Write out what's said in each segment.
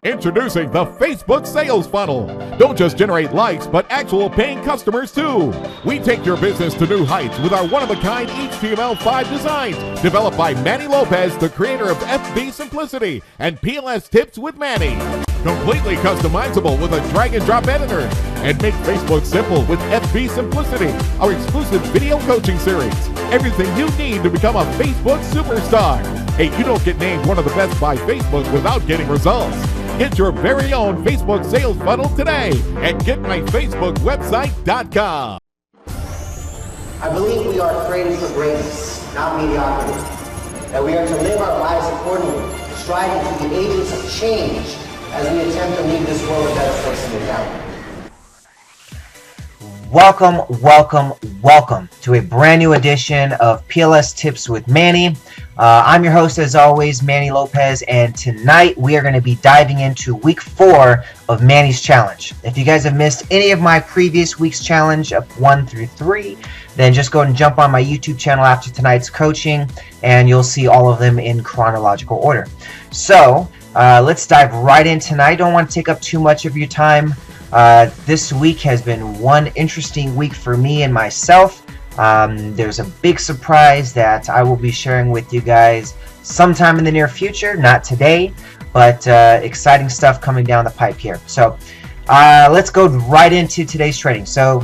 Introducing the Facebook Sales Funnel. Don't just generate likes, but actual paying customers too. We take your business to new heights with our one-of-a-kind HTML5 designs, developed by Manny Lopez, the creator of FB Simplicity and PLS Tips with Manny. Completely customizable with a drag-and-drop editor. And make Facebook simple with FB Simplicity, our exclusive video coaching series. Everything you need to become a Facebook superstar. Hey, you don't get named one of the best by Facebook without getting results. Get your very own Facebook sales funnel today at getmyfacebookwebsite.com. I believe we are created for greatness, not mediocrity. That we are to live our lives accordingly, striving to be agents of change as we attempt to leave this world a better place than we found it. Welcome, welcome, welcome to a brand new edition of PLS Tips with Manny. I'm your host, as always, Manny Lopez, and tonight we are going to be diving into week 4 of Manny's challenge. If you guys have missed any of my previous week's challenge of 1 through 3, then just go and jump on my YouTube channel after tonight's coaching, and you'll see all of them in chronological order. So let's dive right in tonight. Don't want to take up too much of your time. This week has been one interesting week for me and myself. There's a big surprise that I will be sharing with you guys sometime in the near future, not today, but exciting stuff coming down the pipe here. So let's go right into today's training. So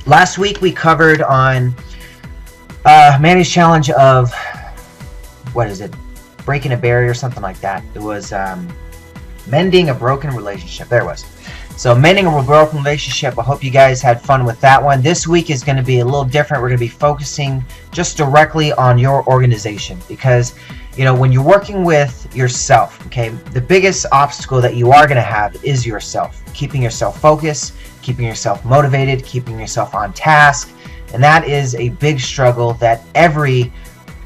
last week we covered on Manny's challenge of, what is it, breaking a barrier or something like that. It was mending a broken relationship. There it was. So mending a broken relationship, I hope you guys had fun with that one. This week is going to be a little different. We're going to be focusing just directly on your organization because, you know, when you're working with yourself, okay, the biggest obstacle that you are going to have is yourself. Keeping yourself focused, keeping yourself motivated, keeping yourself on task. And that is a big struggle that every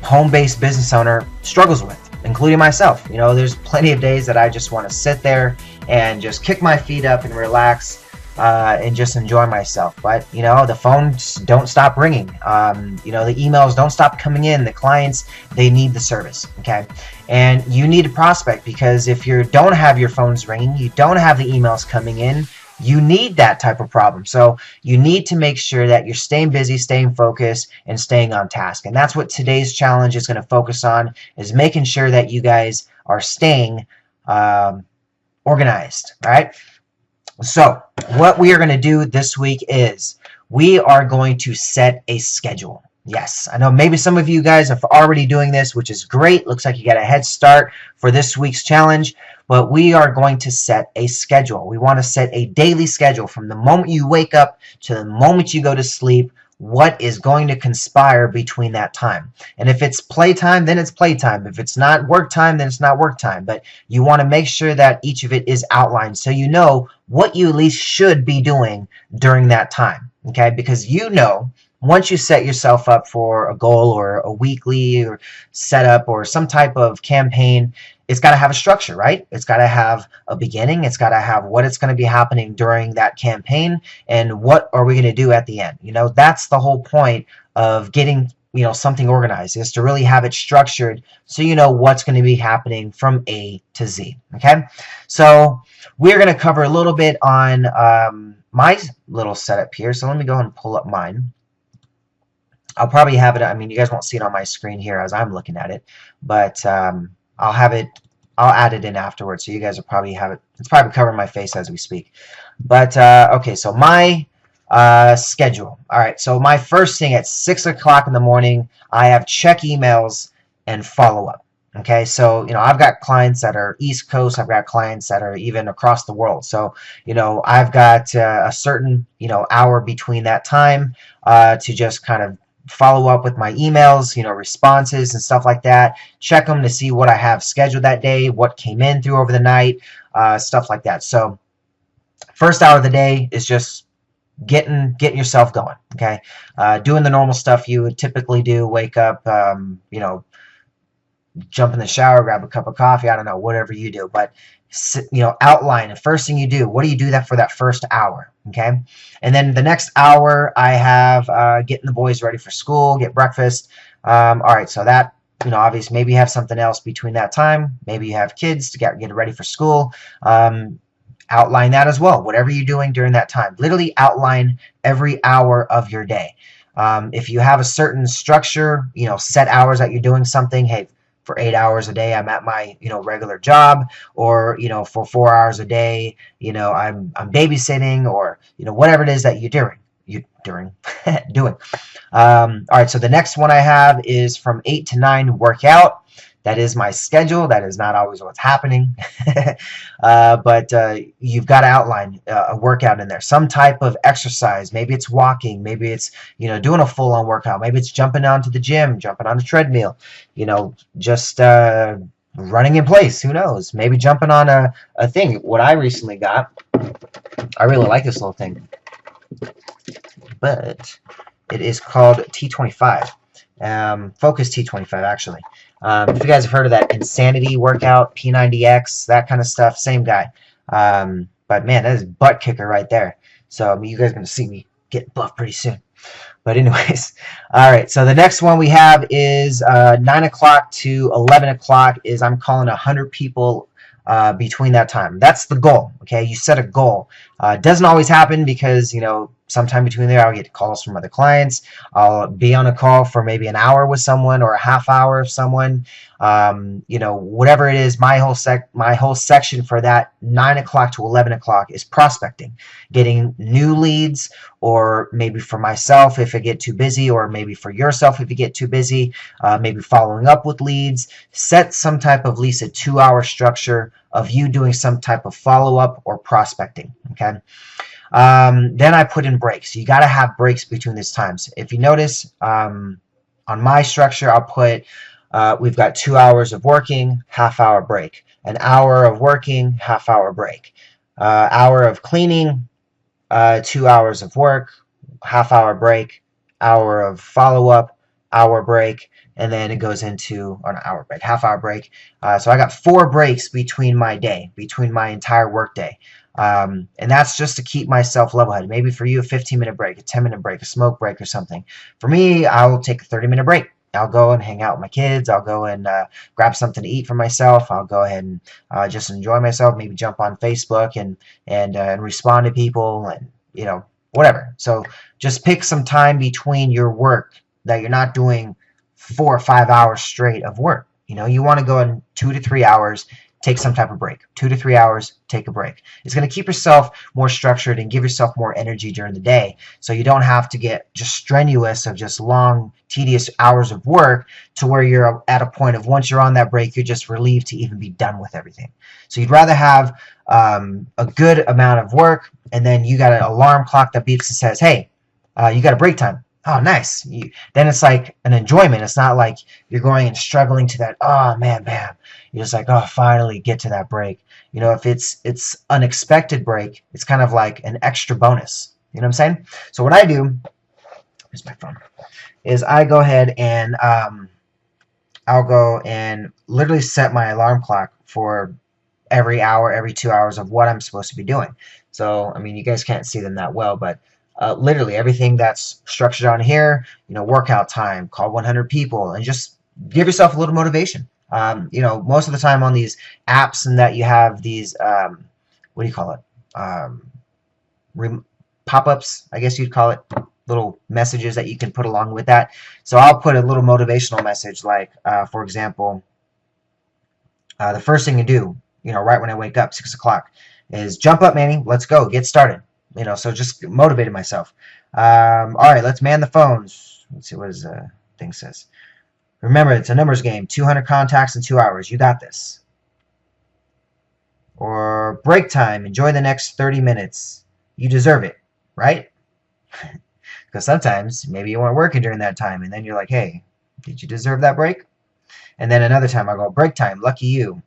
home-based business owner struggles with, including myself. You know, there's plenty of days that I just want to sit there and just kick my feet up and relax and just enjoy myself. But, you know, the phones don't stop ringing. You know, the emails don't stop coming in. The clients, they need the service, okay? And you need to prospect because if you don't have your phones ringing, you don't have the emails coming in, you need that type of problem. So you need to make sure that you're staying busy, staying focused, and staying on task. And that's what today's challenge is going to focus on, is making sure that you guys are staying organized, all right? So what we are going to do this week is we are going to set a schedule. Yes, I know maybe some of you guys are already doing this, which is great. Looks like you got a head start for this week's challenge, but we are going to set a schedule. We want to set a daily schedule from the moment you wake up to the moment you go to sleep. What is going to conspire between that time? And if it's playtime, then it's playtime. If it's not work time, then it's not work time. But you want to make sure that each of it is outlined so you know what you at least should be doing during that time, okay? Because you know, once you set yourself up for a goal or a weekly or setup or some type of campaign, it's got to have a structure, right? It's got to have a beginning. It's got to have what it's going to be happening during that campaign and what are we going to do at the end. You know, that's the whole point of getting, you know, something organized, is to really have it structured so you know what's going to be happening from A to Z, okay? So we're going to cover a little bit on my little setup here. So let me go ahead and pull up mine. I'll probably have it, I mean, you guys won't see it on my screen here as I'm looking at it, but I'll add it in afterwards, so you guys will probably have it. It's probably covering my face as we speak. But okay, so my schedule. All right, so my first thing at 6 o'clock in the morning, I have check emails and follow up. Okay, so you know, I've got clients that are East Coast. I've got clients that are even across the world. So you know, I've got a certain, you know, hour between that time to just kind of follow up with my emails, you know, responses and stuff like that. Check them to see what I have scheduled that day, what came in through over the night, stuff like that. So first hour of the day is just getting yourself going, okay? Doing the normal stuff you would typically do, wake up, you know, jump in the shower, grab a cup of coffee, I don't know, whatever you do, but outline the first thing you do. What do you do that for that first hour? Okay. And then the next hour I have getting the boys ready for school, get breakfast. All right. So that, obviously maybe you have something else between that time. Maybe you have kids to get ready for school. Outline that as well. Whatever you're doing during that time, literally outline every hour of your day. If you have a certain structure, set hours that you're doing something, hey, for 8 hours a day, I'm at my, regular job, or, for 4 hours a day, I'm babysitting, or, whatever it is that you're doing. All right. So the next one I have is from 8 to 9 workout. That is my schedule. That is not always what's happening. But you've got to outline a workout in there. Some type of exercise. Maybe it's walking. Maybe it's, doing a full-on workout. Maybe it's jumping onto the gym, jumping on a treadmill, just running in place. Who knows? Maybe jumping on a thing. What I recently got, I really like this little thing. But it is called T25. Focus T25, actually. If you guys have heard of that Insanity workout, P90X, that kind of stuff, same guy. But man, that is butt kicker right there. So you guys are going to see me get buff pretty soon. But anyways, all right. So the next one we have is 9 o'clock to 11 o'clock is I'm calling 100 people between that time. That's the goal. Okay, you set a goal. It doesn't always happen because sometime between there I'll get calls from other clients. I'll be on a call for maybe an hour with someone or a half hour with someone. Whatever it is, my whole section for that 9 o'clock to 11 o'clock is prospecting, getting new leads, or maybe for myself if I get too busy, or maybe for yourself if you get too busy, maybe following up with leads. Set some type of at least a 2-hour structure of you doing some type of follow-up or prospecting. Okay. Then I put in breaks. You got to have breaks between these times. If you notice, on my structure, I'll put, we've got 2 hours of working, half-hour break. An hour of working, half-hour break. Hour of cleaning, 2 hours of work, half-hour break. Hour of follow-up, hour break. And then it goes into an hour break, half-hour break. So I got 4 breaks between my day, between my entire work day. And that's just to keep myself level-headed. Maybe for you, a 15-minute break, a 10-minute break, a smoke break or something. For me, I'll take a 30-minute break. I'll go and hang out with my kids. I'll go and grab something to eat for myself. I'll go ahead and just enjoy myself, maybe jump on Facebook and respond to people and, whatever. So just pick some time between your work that you're not doing 4 or 5 hours straight of work. You want to go in 2 to 3 hours, take some type of break. 2 to 3 hours, take a break. It's going to keep yourself more structured and give yourself more energy during the day, so you don't have to get just strenuous of just long, tedious hours of work to where you're at a point of once you're on that break, you're just relieved to even be done with everything. So you'd rather have a good amount of work, and then you got an alarm clock that beeps and says, hey, you got a break time. Oh, nice. Then it's like an enjoyment. It's not like you're going and struggling to that, oh, man, bam. You're just like, oh, finally get to that break. If it's unexpected break, it's kind of like an extra bonus. You know what I'm saying? So what I do, here's my phone, is I go ahead and I'll go and literally set my alarm clock for every hour, every 2 hours of what I'm supposed to be doing. So, you guys can't see them that well, but literally everything that's structured on here, workout time, call 100 people, and just give yourself a little motivation. Most of the time on these apps and that you have these, what do you call it? Pop-ups, I guess you'd call it, little messages that you can put along with that. So I'll put a little motivational message like, for example, the first thing you do, right when I wake up, 6 o'clock, is jump up, Manny, let's go, get started. So just motivated myself. All right, let's man the phones. Let's see what his thing says. Remember, it's a numbers game. 200 contacts in 2 hours. You got this. Or break time. Enjoy the next 30 minutes. You deserve it, right? Because sometimes maybe you weren't working during that time, and then you're like, hey, did you deserve that break? And then another time I go, break time. Lucky you.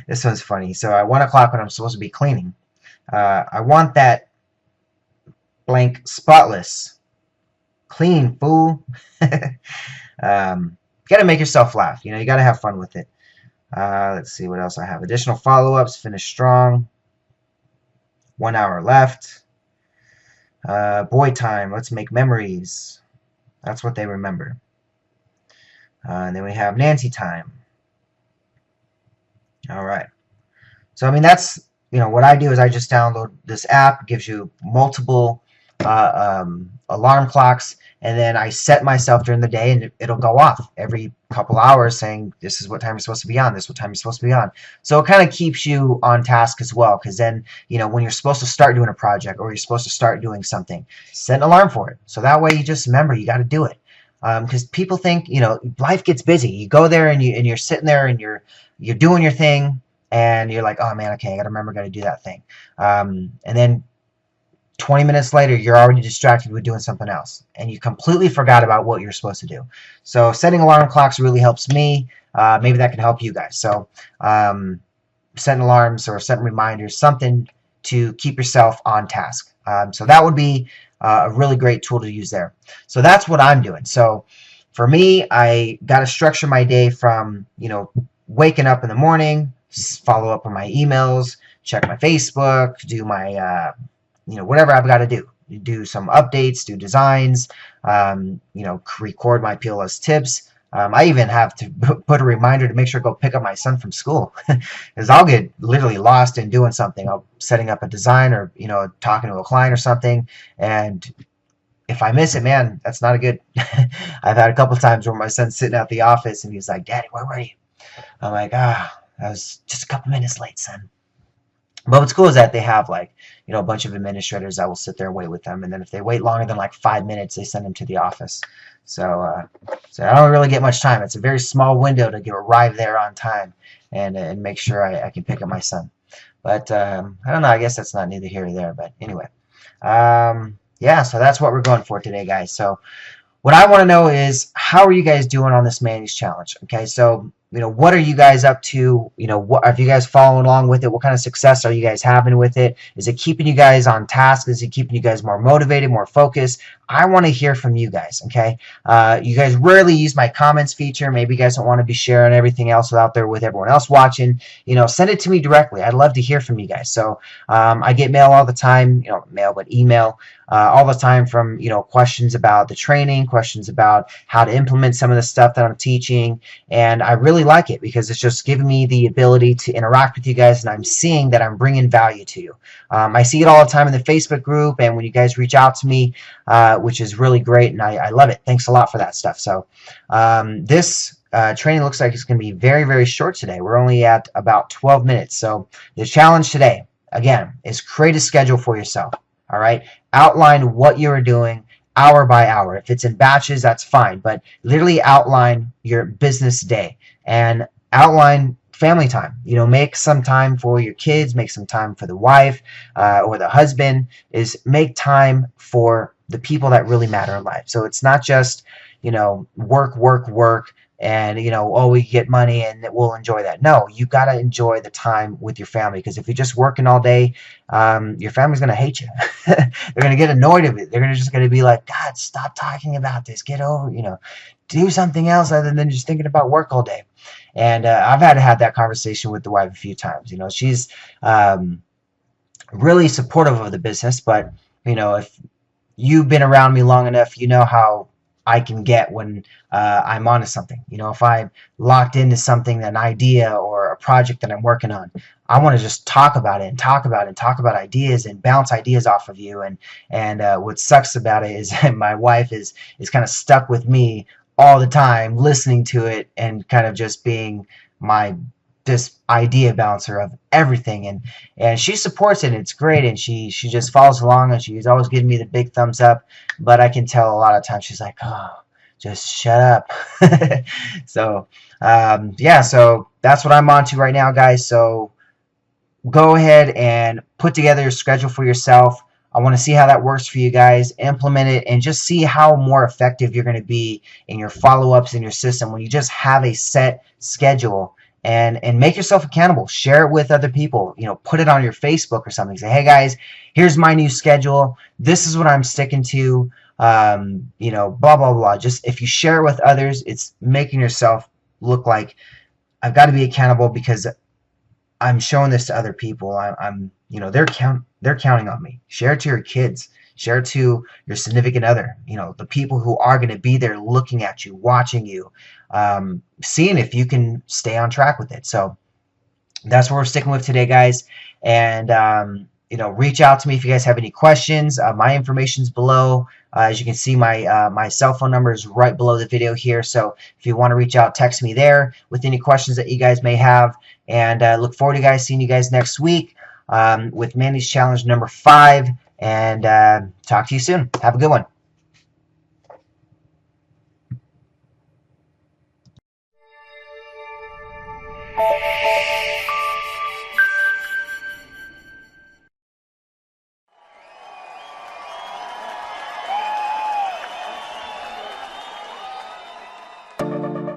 This one's funny. So at 1 o'clock when I'm supposed to be cleaning, I want that blank spotless. Clean, fool. Gotta make yourself laugh. You gotta have fun with it. Let's see what else I have. Additional follow-ups, finish strong. 1 hour left. Boy time, let's make memories. That's what they remember. And then we have Nancy time. All right. So, I mean, that's, what I do is I just download this app. It gives you multiple alarm clocks, and then I set myself during the day, and it'll go off every couple hours saying, this is what time you're supposed to be on, this is what time you're supposed to be on. So it kind of keeps you on task as well, because then, when you're supposed to start doing a project or you're supposed to start doing something, set an alarm for it. So that way you just remember you got to do it. Because people think, life gets busy. You go there and you're sitting there and you're doing your thing, and you're like, oh man, okay, I got to do that thing. And then 20 minutes later, you're already distracted with doing something else, and you completely forgot about what you're supposed to do. So setting alarm clocks really helps me. Maybe that can help you guys. So setting alarms or setting reminders, something to keep yourself on task. So that would be a really great tool to use there. So that's what I'm doing. So for me, I got to structure my day from, waking up in the morning, follow up on my emails, check my Facebook, do my, whatever I've got to do. Do some updates, do designs, record my PLS tips. I even have to put a reminder to make sure to go pick up my son from school, because I'll get literally lost in doing something. I'm setting up a design or, talking to a client or something, and if I miss it, man, that's not a good. I've had a couple times where my son's sitting at the office and he's like, Daddy, where were you? I'm like, I was just a couple minutes late, son. But what's cool is that they have a bunch of administrators that will sit there and wait with them, and then if they wait longer than 5 minutes, they send them to the office. So I don't really get much time. It's a very small window to arrive there on time and make sure I can pick up my son. But I don't know. I guess that's not neither here or there. But anyway, yeah. So that's what we're going for today, guys. So what I want to know is, how are you guys doing on this Manny's Challenge? Okay, so what are you guys up to? What have you guys following along with it? What kind of success are you guys having with it? Is it keeping you guys on task? Is it keeping you guys more motivated, more focused? I want to hear from you guys, okay? You guys rarely use my comments feature. Maybe you guys don't want to be sharing everything else out there with everyone else watching. Send it to me directly. I'd love to hear from you guys. So I get mail all the time, email all the time from, questions about the training, questions about how to implement some of the stuff that I'm teaching. And I really like it because it's just giving me the ability to interact with you guys, and I'm seeing that I'm bringing value to you. I see it all the time in the Facebook group, and when you guys reach out to me, which is really great, and I love it. Thanks a lot for that stuff. So this training looks like it's going to be very, very short today. We're only at about 12 minutes. So the challenge today, again, is create a schedule for yourself. All right? Outline what you're doing hour by hour. If it's in batches, that's fine. But literally outline your business day and outline family time. Make some time for your kids, make some time for the wife or the husband. Make time for the people that really matter in life. So it's not just, work, and, we get money and we'll enjoy that. No, you got to enjoy the time with your family, because if you're just working all day, your family's going to hate you. They're going to get annoyed of it. They're just going to be like, God, stop talking about this. Get over, do something else other than just thinking about work all day. And I've had to have that conversation with the wife a few times. She's really supportive of the business, but, if you've been around me long enough, you know how I can get when I'm onto something. If I'm locked into something, an idea or a project that I'm working on, I want to just talk about it and talk about ideas and bounce ideas off of you. And what sucks about it is my wife is kind of stuck with me all the time, listening to it and kind of just being this idea bouncer of everything, and she supports it, and it's great, and she just follows along, and she's always giving me the big thumbs up. But I can tell a lot of times she's like, oh, just shut up. So yeah, so that's what I'm on to right now, guys. So go ahead and put together your schedule for yourself. I want to see how that works for you guys. Implement it and just see how more effective you're going to be in your follow-ups in your system when you just have a set schedule. And make yourself accountable. Share it with other people. Put it on your Facebook or something. Say, hey guys, here's my new schedule. This is what I'm sticking to. Blah blah blah. Just if you share it with others, it's making yourself look like I've got to be accountable because I'm showing this to other people. I'm you know, they're counting on me. Share it to your kids. Share it to your significant other. You know, the people who are going to be there looking at you, watching you, seeing if you can stay on track with it. So that's what we're sticking with today, guys. And you know, reach out to me if you guys have any questions. My information's below. As you can see, my cell phone number is right below the video here. So if you want to reach out, text me there with any questions that you guys may have. And look forward to seeing you guys next week with Manny's Challenge number 5. And talk to you soon. Have a good one.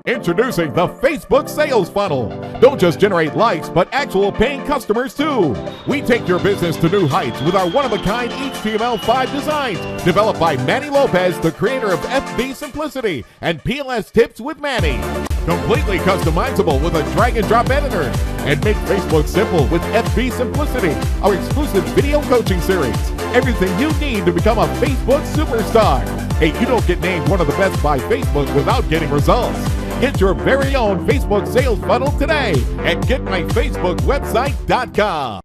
Introducing the Facebook Sales Funnel. Don't just generate likes, but actual paying customers too. We take your business to new heights with our one-of-a-kind HTML5 designs, developed by Manny Lopez, the creator of FB Simplicity and PLS Tips with Manny. Completely customizable with a drag-and-drop editor. And make Facebook simple with FB Simplicity, our exclusive video coaching series. Everything you need to become a Facebook superstar. Hey, you don't get named one of the best by Facebook without getting results. Get your very own Facebook sales funnel today at GetMyFacebookWebsite.com.